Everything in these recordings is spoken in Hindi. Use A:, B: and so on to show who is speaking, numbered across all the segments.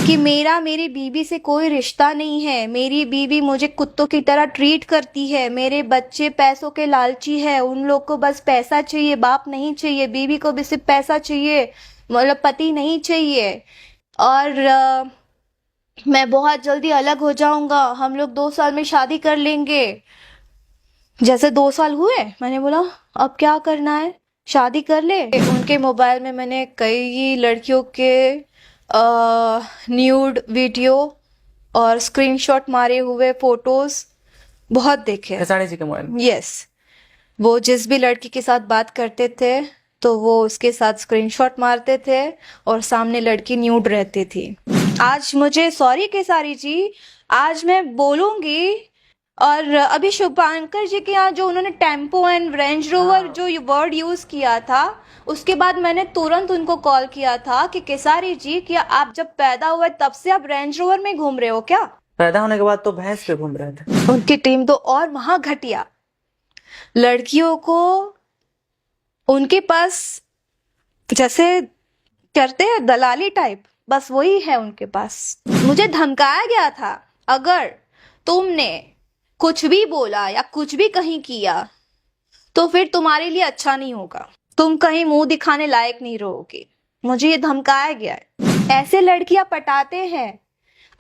A: कि मेरा मेरी बीवी से कोई रिश्ता नहीं है, मेरी बीवी मुझे कुत्तों की तरह ट्रीट करती है, मेरे बच्चे पैसों के लालची है, उन लोग को बस पैसा चाहिए, बाप नहीं चाहिए, बीवी को भी सिर्फ पैसा चाहिए, मतलब पति नहीं चाहिए। और मैं बहुत जल्दी अलग हो जाऊंगा, हम लोग 2 साल में शादी कर लेंगे। जैसे 2 साल हुए, मैंने बोला अब क्या करना है, शादी कर ले। उनके मोबाइल में मैंने कई लड़कियों के न्यूड वीडियो और स्क्रीनशॉट मारे हुए फोटोज बहुत देखे।
B: खेसारी जी के मोबाइल में?
A: यस, वो जिस भी लड़की के साथ बात करते थे तो वो उसके साथ स्क्रीनशॉट मारते थे और सामने लड़की न्यूड रहती थी। आज मुझे सॉरी केसारी जी, आज मैं बोलूंगी। और अभी शुभांकर जी के यहाँ जो उन्होंने टेम्पो एंड रेंज रोवर जो वर्ड यूज किया था, उसके बाद मैंने तुरंत उनको कॉल किया था कि केसारी जी, क्या आप जब पैदा हुए तब से आप रेंज रोवर में घूम रहे हो क्या?
B: पैदा होने के बाद तो भैंस पे घूम रहे थे।
A: उनकी टीम तो और महा घटिया, लड़कियों को उनके पास जैसे करते हैं दलाली टाइप, बस वही है उनके पास। मुझे धमकाया गया था, अगर तुमने कुछ भी बोला या कुछ भी कहीं किया तो फिर तुम्हारे लिए अच्छा नहीं होगा, तुम कहीं मुंह दिखाने लायक नहीं रहोगे। मुझे ये धमकाया गया है। ऐसे लड़कियां पटाते हैं।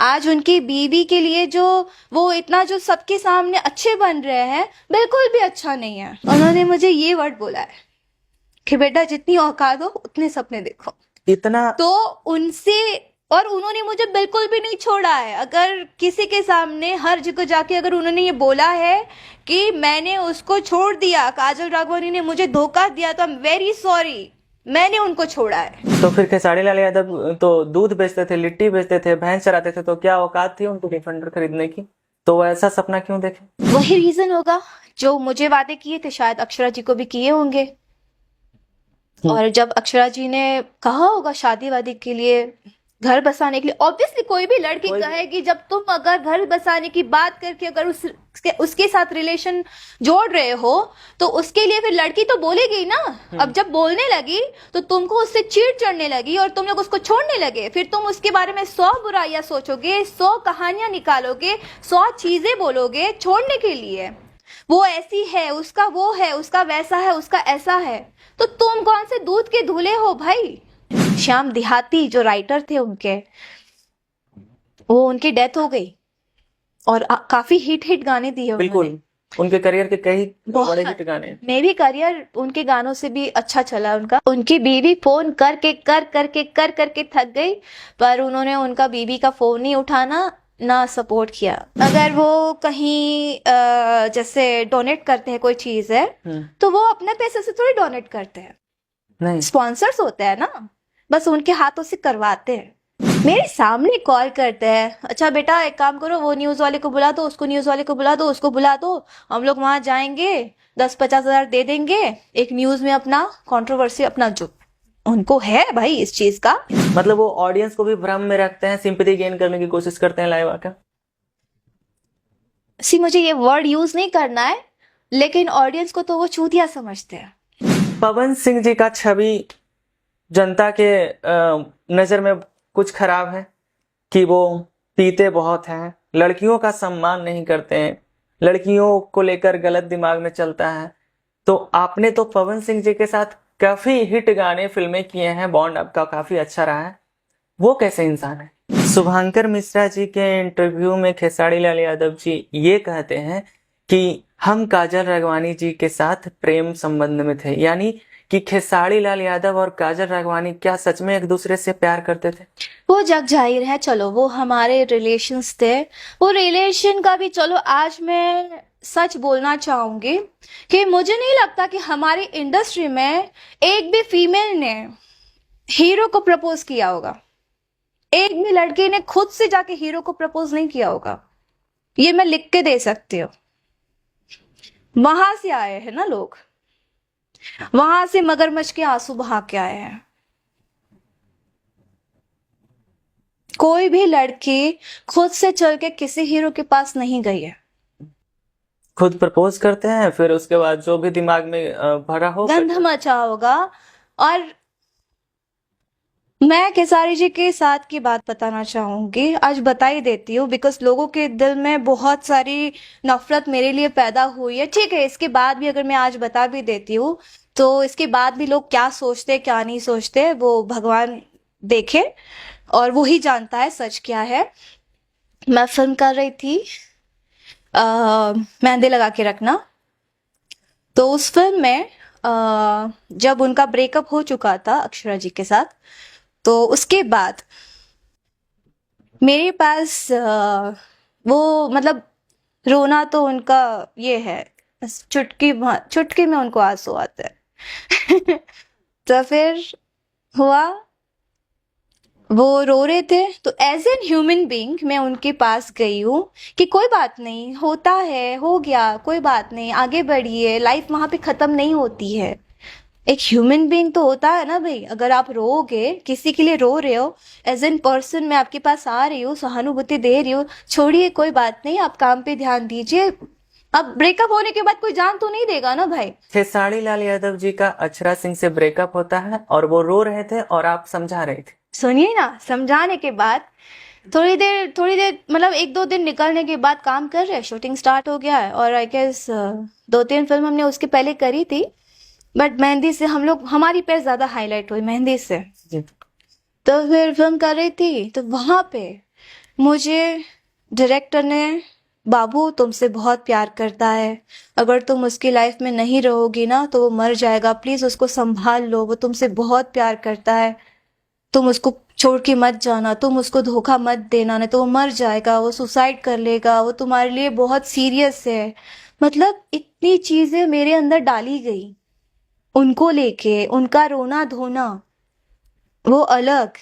A: आज उनकी बीवी के लिए जो वो इतना जो सबके सामने अच्छे बन रहे हैं, बिल्कुल भी अच्छा नहीं है। उन्होंने मुझे ये वर्ड बोला है कि बेटा जितनी औकात हो उतने सपने देखो।
B: इतना
A: तो उनसे, और उन्होंने मुझे बिल्कुल भी नहीं छोड़ा है। अगर किसी के सामने हर जगह जाके अगर उन्होंने ये बोला है कि मैंने उसको छोड़ दिया, काजल राघवानी ने मुझे धोखा दिया, तो आई एम वेरी सॉरी, मैंने उनको छोड़ा है।
B: तो फिर खेसारी लाल यादव तो दूध बेचते थे, लिट्टी बेचते थे, भैंस चराते थे, तो क्या औकात थी उनको डिफेंडर खरीदने की? तो वो ऐसा सपना क्यों देखे?
A: वही रीजन होगा जो मुझे वादे किए थे, शायद अक्षरा जी को भी किए होंगे। और जब अक्षरा जी ने कहा होगा शादी वादी के लिए, घर बसाने के लिए, ऑब्वियसली कोई भी लड़की कहेगी, जब तुम अगर घर बसाने की बात करके अगर उसके साथ रिलेशन जोड़ रहे हो तो उसके लिए फिर लड़की तो बोलेगी ना। अब जब बोलने लगी तो तुमको उससे चिढ़ चढ़ने लगी और तुम लोग उसको छोड़ने लगे, फिर तुम उसके बारे में 100 बुराइयां सोचोगे, 100 कहानियां निकालोगे, 100 चीजें बोलोगे छोड़ने के लिए। वो ऐसी है, उसका वो है, उसका वैसा है, उसका ऐसा है। तो तुम कौन से दूध के धुले हो भाई? श्याम देहाती जो राइटर थे उनके, वो उनकी डेथ हो गई और काफी हिट गाने दिए उन्होंने।
B: बिल्कुल, उनके करियर के कई बड़े हिट गाने।
A: मे भी करियर उनके गानों से भी अच्छा चला उनका। उनकी बीवी फोन करके थक गई, पर उन्होंने उनका बीवी का फोन नहीं उठाना, ना सपोर्ट किया। अगर वो कहीं जैसे डोनेट करते हैं कोई चीज है तो वो अपने पैसे से थोड़ी डोनेट करते हैं,
B: नहीं,
A: स्पॉन्सर्स होते हैं ना, बस उनके हाथों से करवाते हैं। मेरे सामने कॉल करते हैं, अच्छा बेटा एक काम करो, वो न्यूज वाले को बुला दो, उसको न्यूज वाले को बुला दो, उसको बुला दो, हम लोग वहां जाएंगे, 10-50 हजार दे देंगे, एक न्यूज में अपना कंट्रोवर्सी, अपना जो उनको है भाई इस चीज का।
B: मतलब वो ऑडियंस को भी भ्रम में रखते हैं, सिंपैथी गेन करने की कोशिश करते हैं लाइव आकर।
A: मुझे ये वर्ड यूज नहीं करना है, लेकिन ऑडियंस को तो वो चूतिया समझते हैं।
B: पवन सिंह जी का छवि जनता के नजर में कुछ खराब है कि वो पीते बहुत हैं, लड़कियों का सम्मान नहीं करते हैं, लड़कियों को लेकर गलत दिमाग में चलता है। तो आपने तो पवन सिंह जी के साथ काफी हिट गाने फिल्में किए हैं, बॉन्ड आपका काफी अच्छा रहा है, वो कैसे इंसान है? शुभांकर मिश्रा जी के इंटरव्यू में खेसारी लाल यादव जी ये कहते हैं कि हम काजल राघवानी जी के साथ प्रेम संबंध में थे, यानी कि खेसारी लाल यादव और काजल राघवानी क्या सच में एक दूसरे से प्यार करते थे?
A: वो जग जाहिर है, चलो वो हमारे रिलेशंस थे, वो रिलेशन का भी चलो। आज मैं सच बोलना चाहूंगी कि मुझे नहीं लगता कि हमारी इंडस्ट्री में एक भी फीमेल ने हीरो को प्रपोज किया होगा, एक भी लड़की ने खुद से जाके हीरो को प्रपोज नहीं किया होगा। ये मैं लिख के दे सकती हूँ। वहां से आए हैं ना लोग, वहां से मगरमच्छ के आंसू बहा के आए हैं। कोई भी लड़की खुद से चल के किसी हीरो के पास नहीं गई है।
B: खुद प्रपोज करते हैं, फिर उसके बाद जो भी दिमाग में भरा हो,
A: गंध मचा होगा। और मैं खेसारी जी के साथ की बात बताना चाहूंगी, आज बता ही देती हूँ, बिकॉज लोगों के दिल में बहुत सारी नफरत मेरे लिए पैदा हुई है। ठीक है, इसके बाद भी अगर मैं आज बता भी देती हूँ तो इसके बाद भी लोग क्या सोचते क्या नहीं सोचते वो भगवान देखे, और वो ही जानता है सच क्या है। मैं फिल्म कर रही थी मेहंदी लगा के रखना। तो उस फिल्म में जब उनका ब्रेकअप हो चुका था अक्षरा जी के साथ, तो उसके बाद मेरे पास वो मतलब रोना तो उनका ये है, बस चुटकी में उनको आंसू आते हैं। तो फिर हुआ, वो रो रहे थे तो एज एन ह्यूमन बीइंग मैं उनके पास गई हूँ कि कोई बात नहीं, होता है, हो गया, कोई बात नहीं, आगे बढ़िए, लाइफ वहां पे खत्म नहीं होती है। एक ह्यूमन बीइंग तो होता है ना भाई, अगर आप रोओगे, किसी के लिए रो रहे हो, एज एन पर्सन मैं आपके पास आ रही हूँ, सहानुभूति दे रही हूँ, छोड़िए कोई बात नहीं, आप काम पे ध्यान दीजिए। अब ब्रेकअप होने के बाद कोई जान तो नहीं देगा ना भाई।
B: खेसारी लाल यादव जी का अक्षरा सिंह से ब्रेकअप होता है और वो रो रहे थे और आप समझा रहे थे।
A: सुनिए ना, समझाने के बाद थोड़ी देर मतलब 1-2 दिन निकलने के बाद काम कर रहे हैं, शूटिंग स्टार्ट हो गया है, और आई गेस 2-3 फिल्म हमने उसके पहले करी थी, बट मेहंदी से हमारी पे ज्यादा हाईलाइट हुई मेहंदी से।
B: जी।
A: तो फिर फिल्म कर रही थी तो वहां पे मुझे डायरेक्टर ने, बाबू तुमसे बहुत प्यार करता है, अगर तुम उसकी लाइफ में नहीं रहोगी ना तो वो मर जाएगा, प्लीज उसको संभाल लो, वो तुमसे बहुत प्यार करता है, तुम उसको छोड़ के मत जाना, तुम उसको धोखा मत देना, नहीं तो वो मर जाएगा, वो सुसाइड कर लेगा, वो तुम्हारे लिए बहुत सीरियस है। मतलब इतनी चीजें मेरे अंदर डाली गई, उनको लेके उनका रोना धोना वो अलग,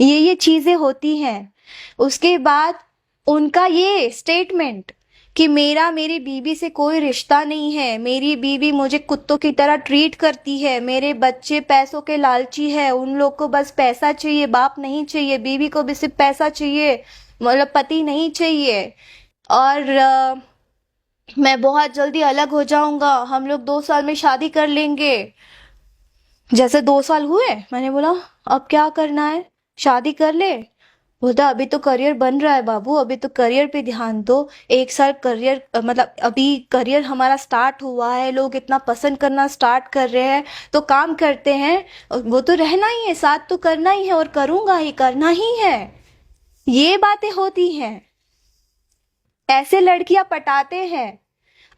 A: ये चीजें होती हैं। उसके बाद उनका ये स्टेटमेंट कि मेरी बीवी से कोई रिश्ता नहीं है, मेरी बीवी मुझे कुत्तों की तरह ट्रीट करती है, मेरे बच्चे पैसों के लालची है, उन लोग को बस पैसा चाहिए, बाप नहीं चाहिए, बीवी को भी सिर्फ पैसा चाहिए, मतलब पति नहीं चाहिए, और मैं बहुत जल्दी अलग हो जाऊंगा, हम लोग 2 साल में शादी कर लेंगे। जैसे 2 साल हुए, मैंने बोला अब क्या करना है, शादी कर ले। बोलता अभी तो करियर बन रहा है बाबू, अभी तो करियर पे ध्यान दो, 1 साल करियर मतलब अभी करियर हमारा स्टार्ट हुआ है, लोग इतना पसंद करना स्टार्ट कर रहे हैं, तो काम करते हैं, और वो तो रहना ही है, साथ तो करना ही है, और करूंगा ही, करना ही है। ये बातें होती हैं, ऐसे लड़कियां पटाते हैं।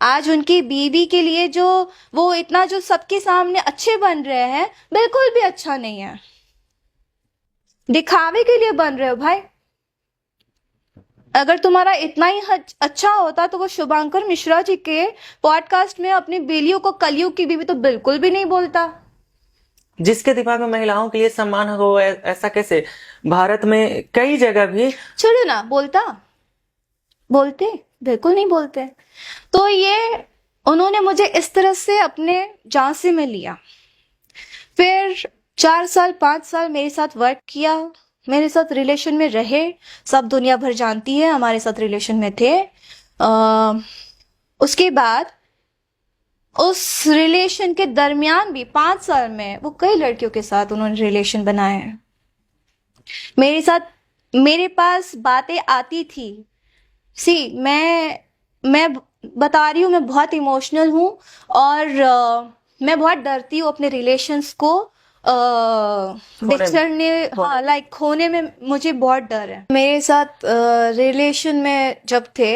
A: आज उनकी बीवी के लिए जो वो इतना जो सबके सामने अच्छे बन रहे हैं, बिल्कुल भी अच्छा नहीं है, दिखावे के लिए बन रहे हो भाई। अगर तुम्हारा इतना ही अच्छा होता तो वो शुभांकर मिश्रा जी के पॉडकास्ट में अपनी बेलियों को कलयुग की बीवी तो बिल्कुल भी नहीं बोलता।
B: जिसके दिमाग में महिलाओं के लिए सम्मान हो ऐसा कैसे, भारत में कई जगह भी।
A: चलो ना, बोलते बिल्कुल नहीं बोलते। तो ये उन्होंने मुझे इस तरह से अपने झांसे में लिया, फिर 4 साल 5 साल मेरे साथ वर्क किया, मेरे साथ रिलेशन में रहे, सब दुनिया भर जानती है हमारे साथ रिलेशन में थे। उसके बाद उस रिलेशन के दरमियान भी 5 साल में वो कई लड़कियों के साथ उन्होंने रिलेशन बनाए हैं। मेरे साथ मेरे पास बातें आती थी, सी मैं बता रही हूँ, मैं बहुत इमोशनल हूँ, और मैं बहुत डरती हूँ अपने रिलेशंस को बिछड़ने, हाँ लाइक खोने में मुझे बहुत डर है। मेरे साथ रिलेशन में जब थे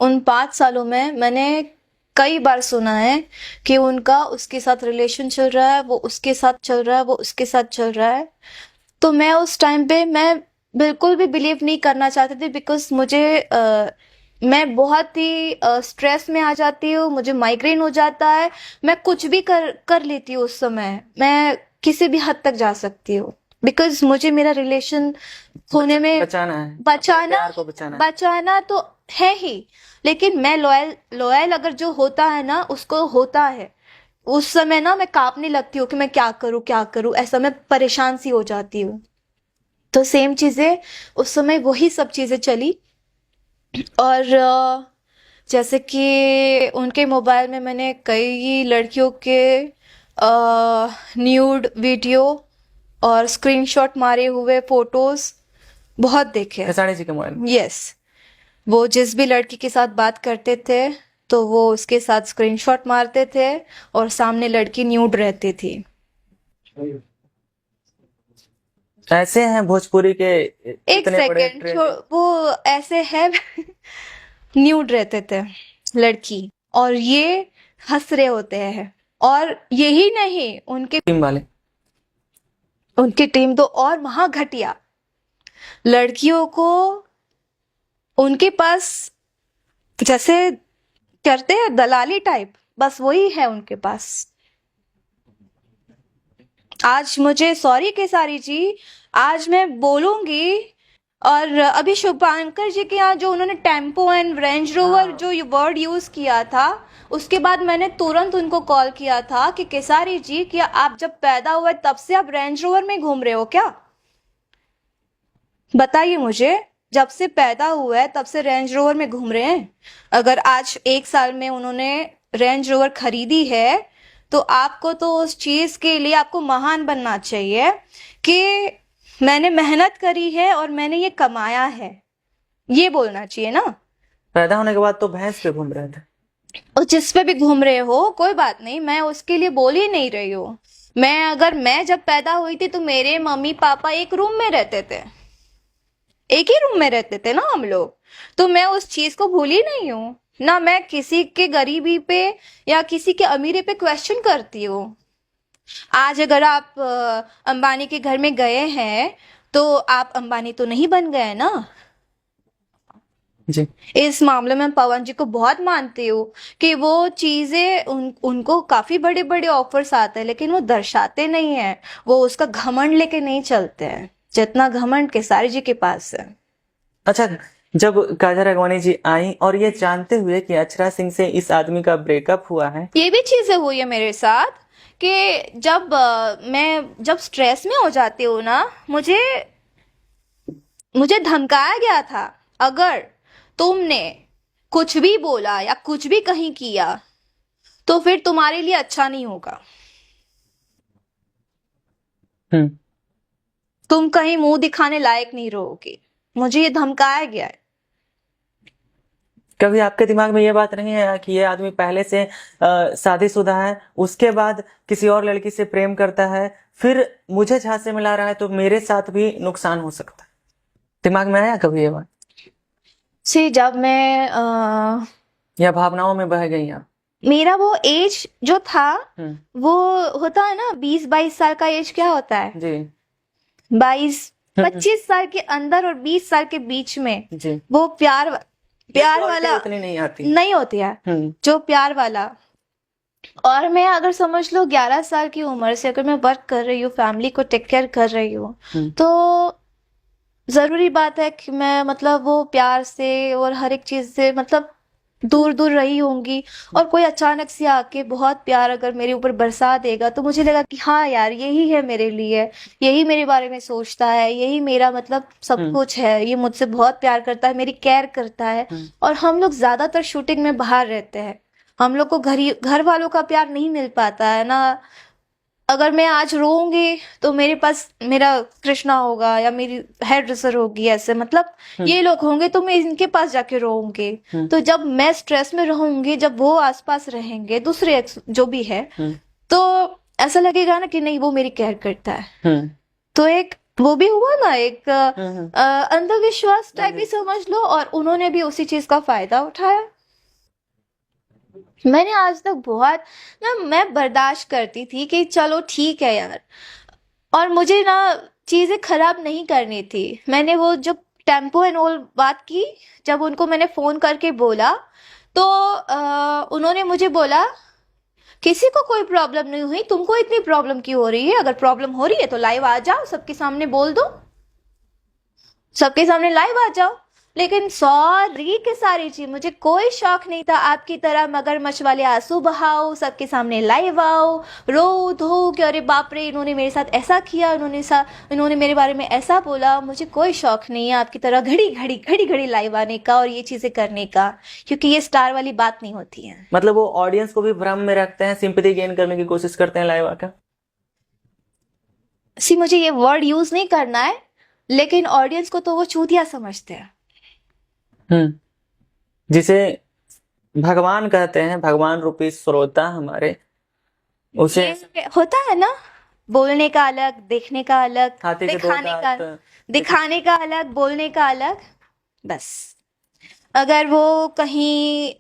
A: उन 5 सालों में मैंने कई बार सुना है कि उनका उसके साथ रिलेशन चल रहा है, वो उसके साथ चल रहा है, वो उसके साथ चल रहा है। तो मैं उस टाइम पे मैं बिल्कुल भी बिलीव नहीं करना चाहती थी, बिकॉज मैं बहुत ही स्ट्रेस में आ जाती हूँ, मुझे माइग्रेन हो जाता है, मैं कुछ भी कर लेती हूँ उस समय, मैं किसी भी हद तक जा सकती हूँ, बिकॉज मुझे मेरा रिलेशन होने में
B: प्यार को
A: बचाना तो है ही, लेकिन मैं लॉयल अगर जो होता है ना उसको होता है, उस समय ना मैं कांपने लगती हूँ कि मैं क्या करूँ, ऐसा मैं परेशान सी हो जाती हूँ। तो सेम चीजें उस समय वही सब चीजें चली, और जैसे कि उनके मोबाइल में मैंने कई लड़कियों के न्यूड वीडियो और स्क्रीनशॉट मारे हुए फोटोज बहुत देखे।
B: खेसारी जी के मोबाइल में?
A: यस, वो जिस भी लड़की के साथ बात करते थे तो वो उसके साथ स्क्रीनशॉट मारते थे और सामने लड़की न्यूड रहती थी।
B: ऐसे हैं भोजपुरी के
A: एक
B: इतने बड़े
A: सेकेंड,
B: ट्रेंड।
A: वो ऐसे है न्यूड रहते थे लड़की, और ये हंस रहे होते हैं। और यही नहीं, उनके
B: टीम वाले
A: उनकी टीम तो और महा घटिया। लड़कियों को उनके पास जैसे करते हैं दलाली टाइप, बस वही है उनके पास। आज मुझे सॉरी केसारी जी, आज मैं बोलूंगी। और अभी शुभांकर जी के यहाँ जो उन्होंने टेम्पो एंड रेंज रोवर जो वर्ड यूज किया था, उसके बाद मैंने तुरंत उनको कॉल किया था कि केसारी जी, क्या आप जब पैदा हुए तब से आप रेंज रोवर में घूम रहे हो क्या? बताइए मुझे, जब से पैदा हुआ है तब से रेंज रोवर में घूम रहे हैं? अगर आज 1 साल में उन्होंने रेंज रोवर खरीदी है तो आपको तो उस चीज के लिए आपको महान बनना चाहिए कि मैंने मेहनत करी है और मैंने ये कमाया है, ये बोलना चाहिए ना।
B: पैदा होने के बाद तो भैंस पे घूम रहे थे।
A: और जिस पे भी घूम रहे हो कोई बात नहीं, मैं उसके लिए बोल ही नहीं रही हूँ। मैं जब पैदा हुई थी तो मेरे मम्मी पापा एक रूम में रहते थे, एक ही रूम में रहते थे ना हम लोग, तो मैं उस चीज को भूली नहीं हूँ ना। मैं किसी के गरीबी पे या किसी के अमीरी पे क्वेश्चन करती हूँ। आज अगर आप अंबानी के घर में गए हैं तो आप अंबानी तो नहीं बन गए ना।
B: जी
A: इस मामले में पवन जी को बहुत मानती हूँ कि वो चीजें उनको काफी बड़े बड़े ऑफर्स आते हैं लेकिन वो दर्शाते नहीं है, वो उसका घमंड लेके नहीं चलते हैं जितना घमंड केसारी जी के पास है।
B: अच्छा, जब काजल राघवानी जी आई और ये जानते हुए कि अक्षरा सिंह से इस आदमी का ब्रेकअप हुआ है,
A: ये भी चीजें हुई है मेरे साथ कि मैं जब स्ट्रेस में हो जाती हूँ ना, मुझे धमकाया गया था, अगर तुमने कुछ भी बोला या कुछ भी कहीं किया तो फिर तुम्हारे लिए अच्छा नहीं होगा, तुम कहीं मुंह दिखाने लायक नहीं रहोगे। मुझे ये धमकाया गया है।
B: कभी आपके दिमाग में ये बात नहीं आया कि ये आदमी पहले से शादीशुदा है, उसके बाद किसी और लड़की से प्रेम करता है, फिर मुझे झांसे मिला रहा है तो मेरे साथ भी नुकसान हो सकता है? दिमाग में आया कभी ये बात,
A: जब मैं
B: या भावनाओं में बह गई आप?
A: मेरा वो एज जो था, वो होता है ना 20-22 साल का एज, क्या होता है
B: जी
A: 22-25 साल के अंदर और 20 साल के बीच में
B: जी
A: वो प्यार वाला
B: उतनी नहीं आती,
A: नहीं होती है, जो प्यार वाला। और मैं अगर समझ लो 11 साल की उम्र से अगर मैं वर्क कर रही हूँ, फैमिली को टेक केयर कर रही हूँ, तो जरूरी बात है कि मैं मतलब वो प्यार से और हर एक चीज से मतलब दूर दूर रही होंगी। और कोई अचानक से आके बहुत प्यार अगर मेरे ऊपर बरसा देगा तो मुझे लगा कि हाँ यार, यही है मेरे लिए, यही मेरे बारे में सोचता है, यही मेरा मतलब सब कुछ है, ये मुझसे बहुत प्यार करता है, मेरी केयर करता है। और हम लोग ज्यादातर शूटिंग में बाहर रहते हैं, हम लोग को घर वालों का प्यार नहीं मिल पाता है ना। अगर मैं आज रोऊंगी तो मेरे पास मेरा कृष्णा होगा या मेरी हेयर ड्रेसर होगी, ऐसे मतलब ये लोग होंगे तो मैं इनके पास जाके रोऊंगी। तो जब मैं स्ट्रेस में रहूंगी, जब वो आसपास रहेंगे दूसरे जो भी है, तो ऐसा लगेगा ना कि नहीं वो मेरी केयर करता है। तो एक वो भी हुआ ना, एक अंधविश्वास टाइप ही समझ लो, और उन्होंने भी उसी चीज का फायदा उठाया। मैंने आज तक बहुत मैं बर्दाश्त करती थी कि चलो ठीक है यार, और मुझे ना चीजें खराब नहीं करनी थी। मैंने वो जब टेम्पो एंड ऑल बात की, जब उनको मैंने फोन करके बोला तो उन्होंने मुझे बोला किसी को कोई प्रॉब्लम नहीं हुई, तुमको इतनी प्रॉब्लम क्यों हो रही है? अगर प्रॉब्लम हो रही है तो लाइव आ जाओ, सबके सामने बोल दो, सबके सामने लाइव आ जाओ। लेकिन सॉरी केसारी जी, मुझे कोई शौक नहीं था आपकी तरह मगरमच्छ वाले आंसू बहाओ, सबके सामने लाइव आओ, रो धो कि अरे बाप रे इन्होंने मेरे साथ ऐसा किया, इन्होंने मेरे बारे में ऐसा बोला। मुझे कोई शौक नहीं है आपकी तरह घड़ी घड़ी लाइव आने का और ये चीजें करने का, क्योंकि ये स्टार वाली बात नहीं होती है।
B: मतलब वो ऑडियंस को भी भ्रम में रखते हैं, सिंपैथी गेन करने की कोशिश करते हैं लाइव आकर?
A: सी मुझे ये वर्ड यूज नहीं करना है, लेकिन ऑडियंस को तो वो चूतिया समझते हैं।
B: हम्म जिसे भगवान कहते हैं, भगवान रूपी श्रोता हमारे, उसे
A: ये होता है ना, बोलने का अलग, देखने का अलग,
B: हाथी के दो दांत,
A: दिखाने का अलग, बोलने का अलग। बस अगर वो कहीं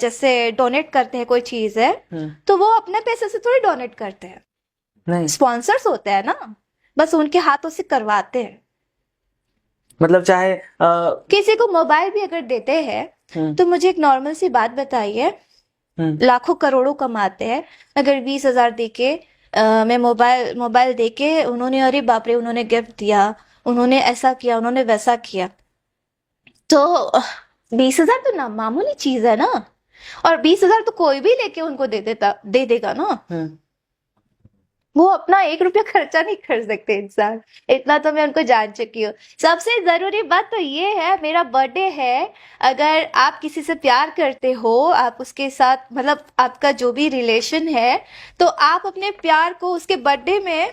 A: जैसे डोनेट करते हैं कोई चीज है, तो वो अपने पैसे से थोड़ी डोनेट करते हैं,
B: नहीं
A: स्पॉन्सर्स होते हैं ना, बस उनके हाथों से करवाते हैं।
B: मतलब चाहे
A: किसी को मोबाइल भी अगर देते हैं तो मुझे एक नॉर्मल सी बात बताइए, लाखों करोड़ों कमाते हैं, अगर 20,000 देके मैं मोबाइल देके उन्होंने, अरे बाप रे उन्होंने गिफ्ट दिया, उन्होंने ऐसा किया, उन्होंने वैसा किया, तो 20,000 तो ना मामूली चीज है ना। और 20,000 तो कोई भी लेके उनको दे देगा ना। वो अपना 1 रुपया खर्चा नहीं कर सकते इंसान, इतना तो मैं उनको जान चुकी हूँ। सबसे जरूरी बात तो ये है, मेरा बर्थडे है, अगर आप किसी से प्यार करते हो, आप उसके साथ मतलब आपका जो भी रिलेशन है, तो आप अपने प्यार को उसके बर्थडे में,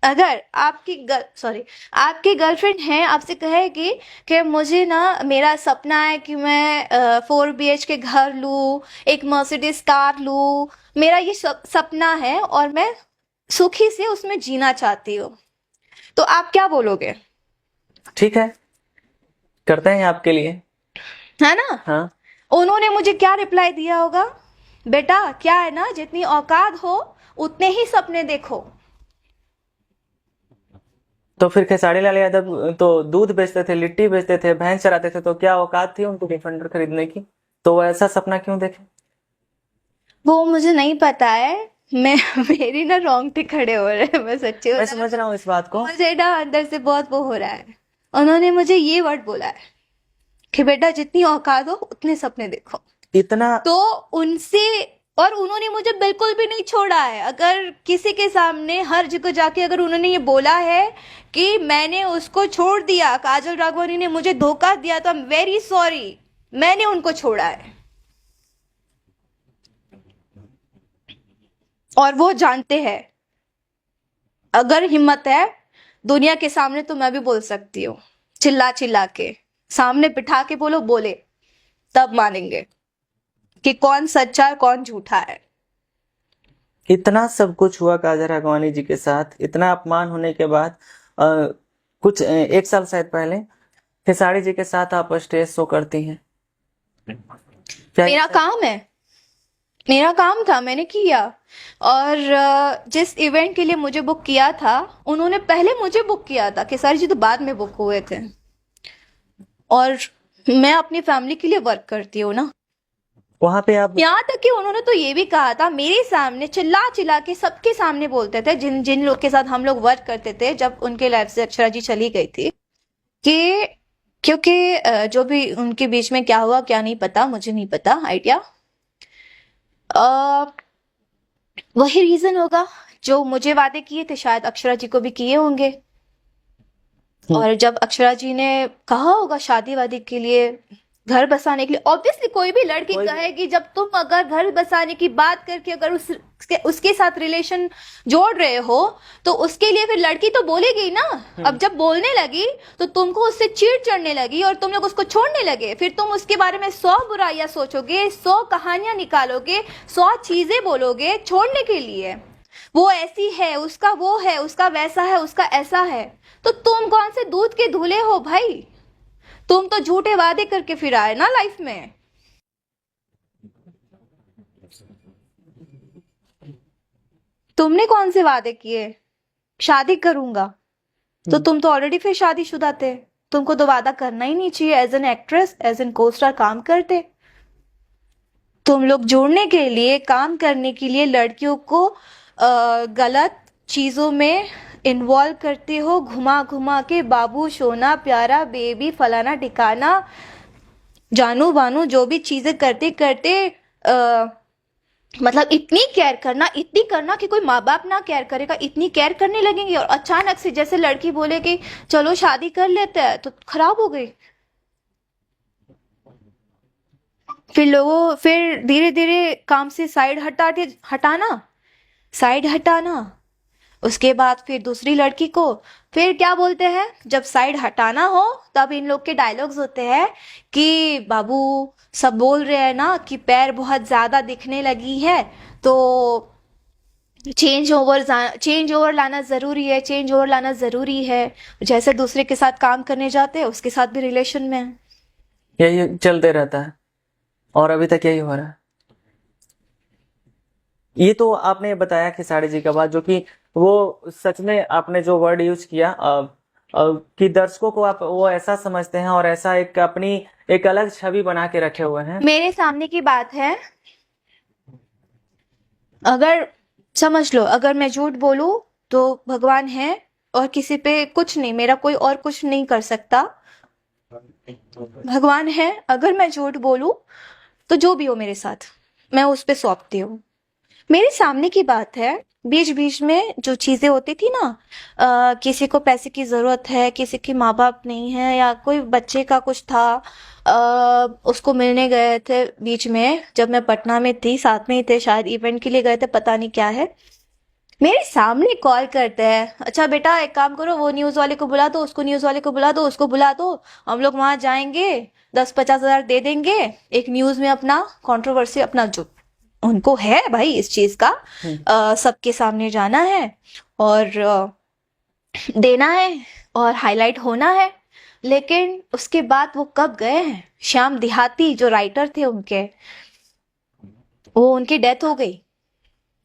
A: अगर आपकी गर्लफ्रेंड है, आपसे कहेगी कि मुझे ना, मेरा सपना है कि मैं 4 BHK घर लूँ, एक मर्सिडीज कार लूँ, मेरा ये सपना है और मैं सुखी से उसमें जीना चाहती हूँ, तो आप क्या बोलोगे?
B: ठीक है, करते हैं आपके लिए,
A: है ना?
B: हाँ।
A: उन्होंने मुझे क्या रिप्लाई दिया होगा? बेटा क्या है ना, जितनी औकात हो उतने ही सपने देखो।
B: तो फिर खेसारी लाल यादव तो दूध बेचते थे, लिट्टी बेचते थे, भैंस चराते थे, तो क्या औकात थी उनको डिफेंडर खरीदने की? तो वो ऐसा सपना क्यों देखे?
A: वो मुझे नहीं पता है, मैं मेरी ना रोंगटे खड़े हो रहे हैं, मैं सच्ची
B: मैं
A: बता,
B: समझ रहा हूँ इस बात को।
A: मुझे ना अंदर से बहुत वो हो रहा है। उन्होंने मुझे ये वर्ड बोला है कि बेटा जितनी औकात हो उतने सपने देखो,
B: इतना
A: तो उनसे, और उन्होंने मुझे बिल्कुल भी नहीं छोड़ा है। अगर किसी के सामने हर जगह जाके अगर उन्होंने ये बोला है कि मैंने उसको छोड़ दिया, काजल राघवानी ने मुझे धोखा दिया, तो आई एम वेरी सॉरी, मैंने उनको छोड़ा है और वो जानते हैं। अगर हिम्मत है दुनिया के सामने तो मैं भी बोल सकती हूँ, चिल्ला चिल्ला के सामने बिठा के बोलो, बोले तब मानेंगे कि कौन सच्चा है कौन झूठा है।
B: इतना सब कुछ हुआ काजल राघवानी जी के साथ, इतना अपमान होने के बाद कुछ 1 साल शायद पहले खेसारी जी के साथ आप स्टेज शो करती हैं। क्या
A: मेरा काम है, मेरा काम था, मैंने किया। और जिस इवेंट के लिए मुझे बुक किया था, उन्होंने पहले मुझे बुक किया था, खेसारी जी तो बाद में बुक हुए थे। और मैं अपनी फैमिली के लिए वर्क करती हूँ ना,
B: वहां पे आप
A: यहाँ तक कि उन्होंने तो ये भी कहा था मेरे सामने, चिल्ला चिल्ला के सबके सामने बोलते थे, जिन जिन लोग के साथ हम लोग वर्क करते थे जब उनके लाइफ से अक्षरा जी चली गई थी, कि क्योंकि जो भी उनके बीच में क्या हुआ क्या नहीं पता, मुझे नहीं पता आइडिया, वही रीजन होगा जो मुझे वादे किए थे, शायद अक्षरा जी को भी किए होंगे। और जब अक्षरा जी ने कहा होगा शादी वादी के लिए, घर बसाने के लिए, ऑब्वियसली कोई भी लड़की कहेगी, जब तुम अगर घर बसाने की बात करके अगर उसके साथ रिलेशन जोड़ रहे हो, तो उसके लिए फिर लड़की तो बोलेगी ना। अब जब बोलने लगी तो तुमको उससे चिढ़ चढ़ने लगी और तुम लोग उसको छोड़ने लगे, फिर तुम उसके बारे में 100 बुराइयां सोचोगे, 100 कहानियां निकालोगे, 100 चीजें बोलोगे छोड़ने के लिए। वो ऐसी है, उसका वो है, उसका वैसा है, उसका ऐसा है, तो तुम कौन से दूध के धुले हो भाई? तुम तो झूठे वादे करके फिर आए ना लाइफ में। तुमने कौन से वादे किए? शादी करूंगा, तो तुम तो ऑलरेडी फिर शादीशुदा थे, तुमको तो वादा करना ही नहीं चाहिए। As an actress, as an co star काम करते तुम लोग, जुड़ने के लिए, काम करने के लिए लड़कियों को गलत चीजों में इन्वॉल्व करते हो, घुमा घुमा के बाबू, सोना, प्यारा, बेबी, फलाना ठिकाना, जानू बानू, जो भी चीजें करते करते मतलब इतनी केयर करना, इतनी करना कि कोई माँ बाप ना केयर करेगा, इतनी केयर करने लगेंगे। और अचानक से जैसे लड़की बोले कि चलो शादी कर लेते हैं, तो खराब हो गई। फिर धीरे धीरे काम से साइड हटाना, उसके बाद फिर दूसरी लड़की को, फिर क्या बोलते हैं, जब साइड हटाना हो तब इन लोग के डायलॉग्स होते हैं कि बाबू सब बोल रहे हैं ना कि पैर बहुत ज्यादा दिखने लगी है, तो चेंज ओवर लाना जरूरी है, चेंज ओवर लाना जरूरी है। जैसे दूसरे के साथ काम करने जाते हैं उसके साथ भी रिलेशन में है।
B: यही चलते रहता है और अभी तक यही हो रहा है। ये तो आपने बताया खेसारी जी का बात, जो कि वो सच में आपने जो वर्ड यूज किया कि दर्शकों को आप वो ऐसा समझते हैं और ऐसा एक अपनी एक अलग छवि बना के रखे हुए हैं।
A: मेरे सामने की बात है, अगर समझ लो, अगर मैं झूठ बोलूं तो भगवान है और किसी पे कुछ नहीं, मेरा कोई और कुछ नहीं कर सकता। भगवान है, अगर मैं झूठ बोलूं तो जो भी हो मेरे साथ मैं उस पे सौंपती हूँ। मेरे सामने की बात है, बीच बीच में जो चीजें होती थी ना, किसी को पैसे की जरूरत है, किसी के माँ बाप नहीं है, या कोई बच्चे का कुछ था, उसको मिलने गए थे बीच में, जब मैं पटना में थी, साथ में ही थे, शायद इवेंट के लिए गए थे, पता नहीं क्या है। मेरे सामने कॉल करते हैं, अच्छा बेटा एक काम करो, वो न्यूज वाले को बुला दो, उसको न्यूज वाले को बुला दो, उसको बुला दो, हम लोग वहां जाएंगे, 10-50 हजार दे देंगे, एक न्यूज में अपना कंट्रोवर्सी, अपना जो उनको है भाई इस चीज का, सबके सामने जाना है और देना है और हाईलाइट होना है। लेकिन उसके बाद वो कब गए हैं, श्याम देहाती जो राइटर थे उनके, वो उनकी डेथ हो गई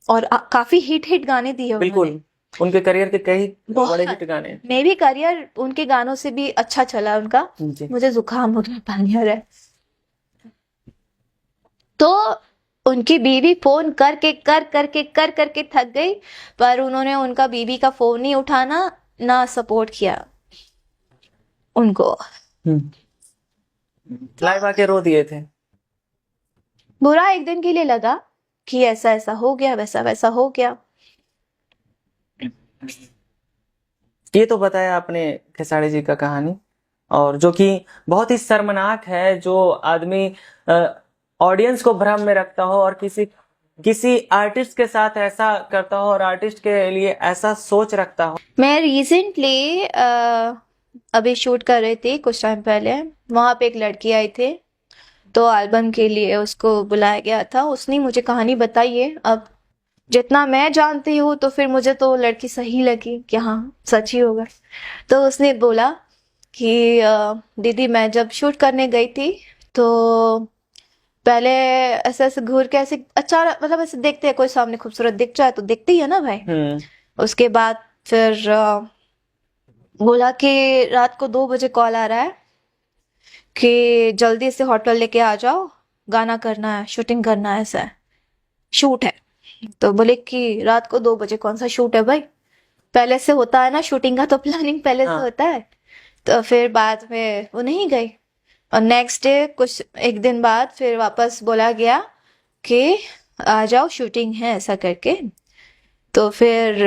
A: और काफी हिट गाने दिए उन्होंने।
B: बिल्कुल, उनके करियर के कई
A: बहुत
B: बड़े हिट गाने।
A: मे भी करियर उनके गानों से भी अच्छा चला उनका।
B: जी।
A: मुझे जुकाम हो गया, पानी आ रहा है। तो उनकी बीवी फोन कर करके थक गई, पर उन्होंने उनका बीवी का फोन नहीं उठाना, ना सपोर्ट किया उनको।
B: लाइव आके रो दिए थे।
A: बुरा एक दिन के लिए लगा कि ऐसा ऐसा हो गया, वैसा वैसा हो गया।
B: ये तो बताया आपने खेसारी जी का कहानी, और जो कि बहुत ही शर्मनाक है, जो आदमी ऑडियंस को भ्रम में रखता हो और किसी आर्टिस्ट के साथ ऐसा करता हो और आर्टिस्ट के लिए ऐसा सोच रखता हो।
A: मैं रिसेंटली अभी शूट कर रही थी कुछ टाइम पहले, वहां पे एक लड़की आई थी, तो एल्बम के लिए उसको बुलाया गया था। उसने मुझे कहानी बताई है, अब जितना मैं जानती हूँ तो फिर मुझे तो लड़की सही लगी कि हाँ सच ही होगा। तो उसने बोला कि दीदी मैं जब शूट करने गई थी तो पहले ऐसे ऐसे घूर के ऐसे, अच्छा मतलब ऐसे देखते हैं, कोई सामने खूबसूरत दिख जाए तो देखते ही है ना भाई। उसके बाद फिर बोला कि रात को 2 बजे कॉल आ रहा है कि जल्दी से होटल लेके आ जाओ, गाना करना है, शूटिंग करना है, ऐसा है, शूट है। तो बोले कि रात को 2 बजे कौन सा शूट है भाई, पहले से होता है ना शूटिंग का, तो प्लानिंग पहले से होता है। तो फिर बाद में वो नहीं गई, और नेक्स्ट डे कुछ एक दिन बाद फिर वापस बोला गया कि आ जाओ शूटिंग है, ऐसा करके। तो फिर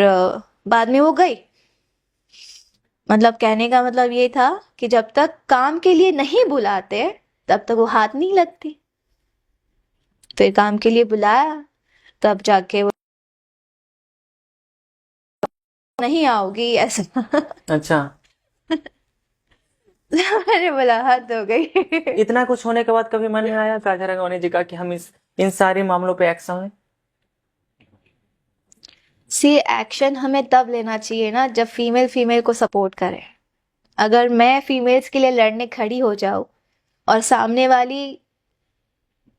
A: बाद में वो गई। मतलब कहने का मतलब ये था कि जब तक काम के लिए नहीं बुलाते तब तक वो हाथ नहीं लगती, फिर काम के लिए बुलाया तब जाके वो नहीं आओगी ऐसा।
B: अच्छा।
A: मैंने बोला हद हो गई।
B: इतना कुछ होने के बाद कभी मन में आया काजा राघवानी जी का कि हम इन सारे मामलों पे एक्शन लें?
A: सी एक्शन हमें तब लेना चाहिए ना जब फीमेल फीमेल को सपोर्ट करे। अगर मैं फीमेल्स के लिए लड़ने खड़ी हो जाऊं और सामने वाली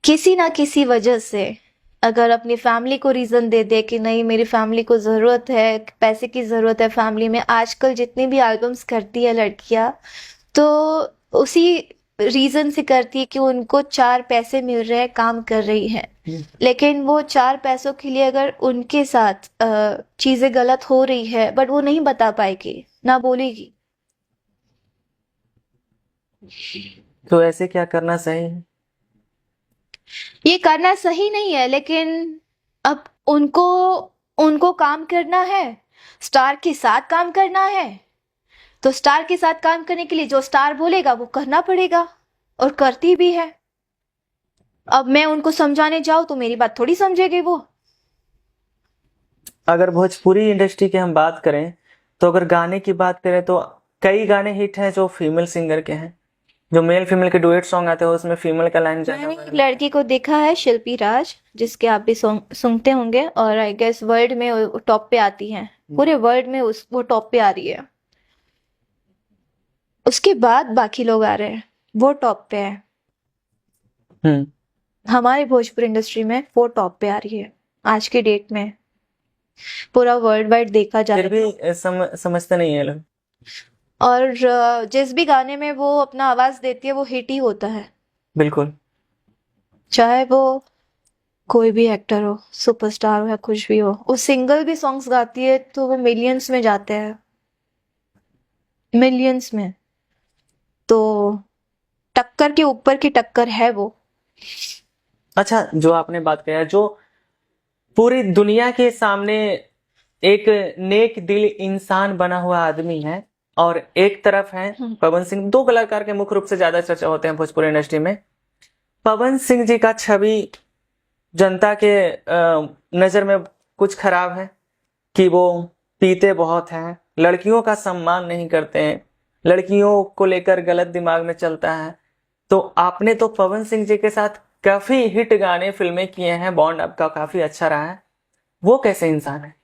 A: किसी ना किसी वजह से अगर अपनी फैमिली को रीजन दे दे कि नहीं मेरी फैमिली को जरूरत है, पैसे की जरूरत है फैमिली में, आजकल जितनी भी एल्बम्स करती है लड़कियां तो उसी रीजन से करती है कि उनको 4 पैसे मिल रहे हैं, काम कर रही है। लेकिन वो 4 पैसों के लिए अगर उनके साथ चीजें गलत हो रही है बट वो नहीं बता पाएगी, ना बोलेगी।
B: तो ऐसे क्या करना सही है?
A: ये करना सही नहीं है, लेकिन अब उनको काम करना है, स्टार के साथ काम करना है, तो स्टार के साथ काम करने के लिए जो स्टार बोलेगा वो करना पड़ेगा, और करती भी है। अब मैं उनको समझाने जाऊं तो मेरी बात थोड़ी समझेगी वो।
B: अगर भोजपुरी इंडस्ट्री की हम बात करें तो अगर गाने की बात करें तो कई गाने हिट हैं जो फीमेल सिंगर के हैं। जो मेल फीमेल के डुएट सॉन्ग आते हैं उसमें फीमेल का लाइन ज्यादा
A: मैंने एक
B: वायरल
A: लड़की को देखा है, शिल्पी राज, जिसके आप भी सॉन्ग सुनते होंगे, और आई गेस वर्ल्ड में वो टॉप पे आती हैं, पूरे वर्ल्ड में वो टॉप पे आ रही है। उसके बाद बाकी लोग आ रहे हैं, वो टॉप पे है।
B: हम्म।
A: हमारी भोजपुरी इंडस्ट्री में वो टॉप पे आ रही है आज के डेट में, पूरा वर्ल्ड वाइड देखा जाए
B: फिर भी
A: तो।
B: समझते नहीं है लोग।
A: और जिस भी गाने में वो अपना आवाज देती है वो हिट ही होता है,
B: बिल्कुल।
A: चाहे वो कोई भी एक्टर हो, सुपरस्टार हो या कुछ भी हो। वो सिंगल भी सॉन्ग्स गाती है तो वो मिलियंस में जाते हैं, मिलियंस में। तो टक्कर के ऊपर की टक्कर है वो।
B: अच्छा, जो आपने बात किया, जो पूरी दुनिया के सामने एक नेक दिल इंसान बना हुआ आदमी है, और एक तरफ है पवन सिंह। दो कलाकार के मुख्य रूप से ज्यादा चर्चा होते हैं भोजपुरी इंडस्ट्री में। पवन सिंह जी का छवि जनता के नजर में कुछ खराब है कि वो पीते बहुत हैं, लड़कियों का सम्मान नहीं करते हैं, लड़कियों को लेकर गलत दिमाग में चलता है। तो आपने तो पवन सिंह जी के साथ काफी हिट गाने फिल्में किए हैं, बॉन्ड आपका काफी अच्छा रहा है। वो कैसे इंसान है?